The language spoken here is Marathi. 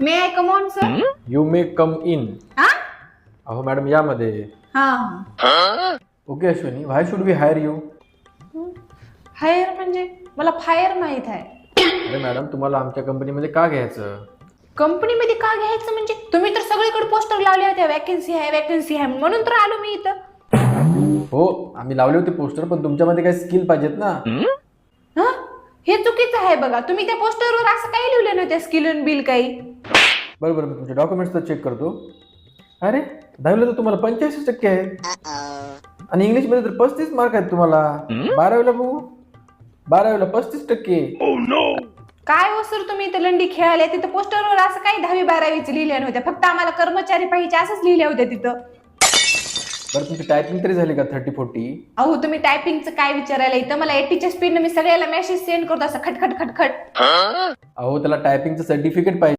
May I come on sir? You may come in. हा अहो मॅडम यामध्ये. हा. Okay Ashwini, why should we hire you? Hire म्हणजे मला फायर माहित आहे. अरे मॅडम, तुम्हाला आमच्या कंपनीमध्ये का घ्यायचं? कंपनीमध्ये का घ्यायचं म्हणजे तुम्ही तर सगळीकडे पोस्टर लावले होते वॅकन्सी आहे म्हणून तर आलो मी इथं. हो, आम्ही लावले होते पोस्टर, पण तुमच्यामध्ये काही स्किल पाहिजेत ना. हा हे चुकीचं आहे बघा. तुम्ही त्या पोस्टरवर असं काही लिहिलं नव्हतं स्किल अँड बिल काही. बरोबर, मी तुमच्या डॉक्युमेंट्स तर चेक करतो. अरे, 10वीला तर तुम्हाला 85% आहेत आणि इंग्लिशमध्ये तर 35 मार्क आहेत तुम्हाला. 12वीला बघू, 12वीला 35%. काय हो सर, तुम्ही इथं लंडी खेळाले. तिथं पोस्टरवर असं काही 10वी-12वीच लिहिल्या नव्हत्या. फक्त आम्हाला कर्मचारी पाहिजे असंच लिहिल्या होत्या तिथं. बरं, तुमची टायपिंग तरी झाली का 30-40? अहो तुम्ही टायपिंगचं काय विचारायला? इथं मला 80च्या स्पीडनं मी सगळ्याला मेसेज सेंड करतो असं खटखट खटखट. अहो, त्याला टायपिंगचं सर्टिफिकेट पाहिजे.